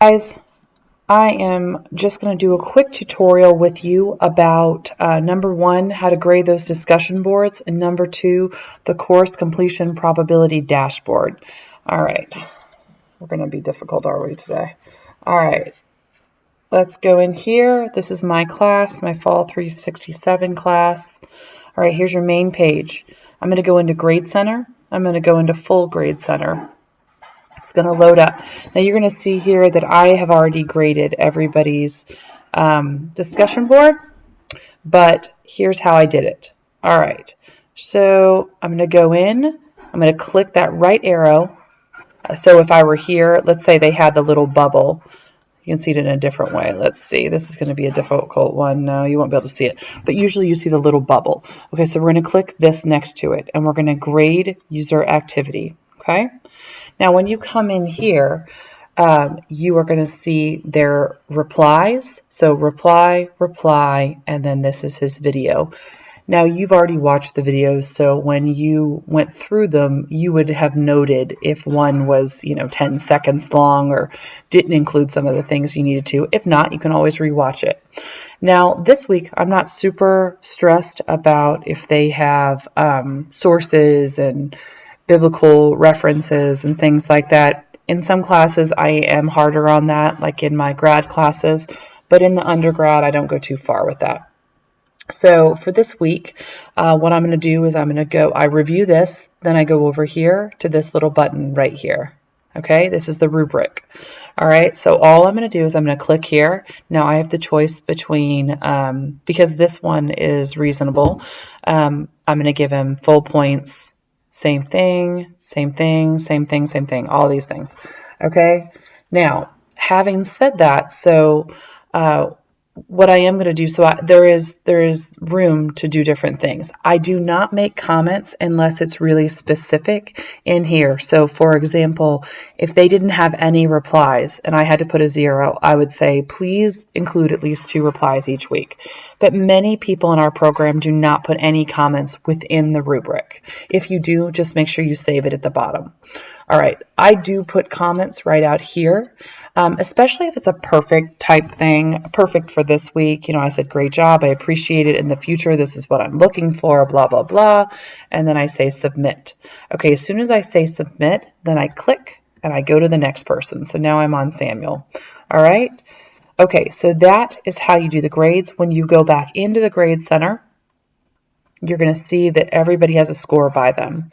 Guys, I am just going to do a quick tutorial with you about number one, how to grade those discussion boards, and number two, the course completion probability dashboard. All right, we're going to be difficult, are we, today? All right, let's go in here. This is my class, my Fall 367 class. All right, here's your main page. I'm going to go into Grade Center. I'm going to go into Full Grade Center. It's going to load up. Now you're going to see here that I have already graded everybody's discussion board, but here's how I did it. All right, so I'm going to go in. I'm going to click that right arrow. So if I were here, let's say they had the little bubble. You can see it in a different way. Let's see. This is going to be a difficult one. No, you won't be able to see it. But usually you see the little bubble. Okay, so we're going to click this next to it, and we're going to grade user activity. Okay. Now, when you come in here, you are going to see their replies. So reply, reply, and then this is his video. Now, you've already watched the videos, so when you went through them, you would have noted if one was, 10 seconds long or didn't include some of the things you needed to. If not, you can always rewatch it. Now, this week, I'm not super stressed about if they have sources and biblical references and things like that. In some classes, I am harder on that, like in my grad classes, but in the undergrad, I don't go too far with that. So for this week, what I'm going to do is I review this, then I go over here to this little button right here. Okay, this is the rubric. All right, so all I'm going to do is I'm going to click here. Now I have the choice between, because this one is reasonable, I'm going to give him full points, same thing, same thing, same thing, same thing, all these things. Okay, now having said that, so what I am going to do, so there is room to do different things. I do not make comments unless it's really specific in here. So for example, if they didn't have any replies and I had to put a 0, I would say, please include at least 2 replies each week. But many people in our program do not put any comments within the rubric. If you do, just make sure you save it at the bottom. All right, I do put comments right out here, especially if it's a perfect type thing, perfect for this week. I said, great job, I appreciate it. In the future, this is what I'm looking for, blah, blah, blah. And then I say submit. Okay, as soon as I say submit, then I click and I go to the next person. So now I'm on Samuel. All right. Okay, so that is how you do the grades. When you go back into the Grade Center, you're going to see that everybody has a score by them.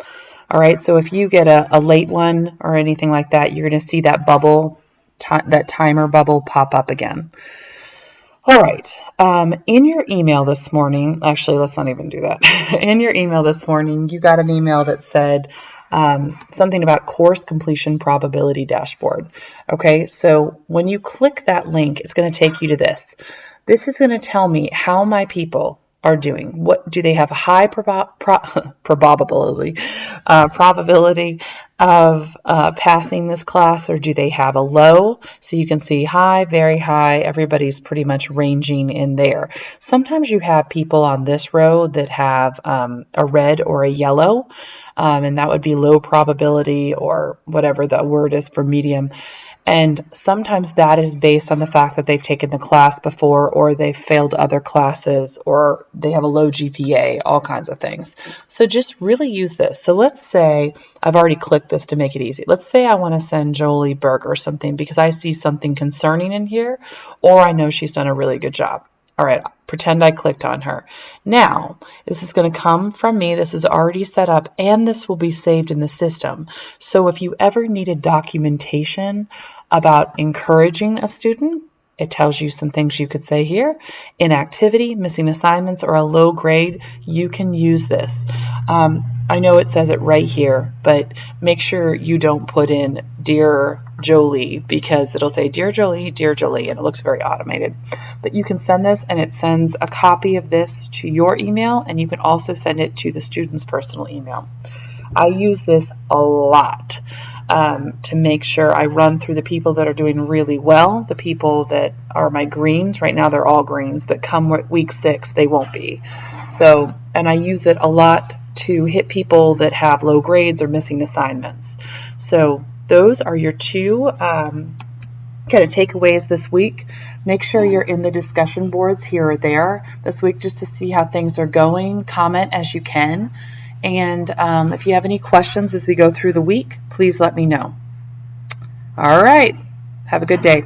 All right, so if you get a late one or anything like that, you're going to see that bubble, that timer bubble pop up again. All right, in your email this morning, actually, let's not even do that. In your email this morning, you got an email that said something about course completion probability dashboard. Okay, so when you click that link, it's going to take you to this. This is going to tell me how my people are doing. What do they have a high probability of passing this class, or do they have a low? So you can see high, very high. Everybody's pretty much ranging in there. Sometimes you have people on this row that have a red or a yellow, and that would be low probability, or whatever the word is for medium. And sometimes that is based on the fact that they've taken the class before, or they've failed other classes, or they have a low GPA, all kinds of things. So just really use this. So let's say I've already clicked this to make it easy. Let's say I want to send Jolie Berger something because I see something concerning in here, or I know she's done a really good job. All right, pretend I clicked on her. Now, this is going to come from me. This is already set up, and this will be saved in the system. So if you ever needed documentation about encouraging a student, it tells you some things you could say here. Inactivity, missing assignments, or a low grade, you can use this. I know it says it right here, but make sure you don't put in Dear Jolie, because it'll say Dear Jolie, and it looks very automated. But you can send this, and it sends a copy of this to your email, and you can also send it to the student's personal email. I use this a lot to make sure I run through the people that are doing really well, the people that are my greens. Right now they're all greens, but come week 6, they won't be. So, and I use it a lot to hit people that have low grades or missing assignments. So those are your two kind of takeaways this week. Make sure you're in the discussion boards here or there this week just to see how things are going. Comment as you can. And if you have any questions as we go through the week, please let me know. All right. Have a good day.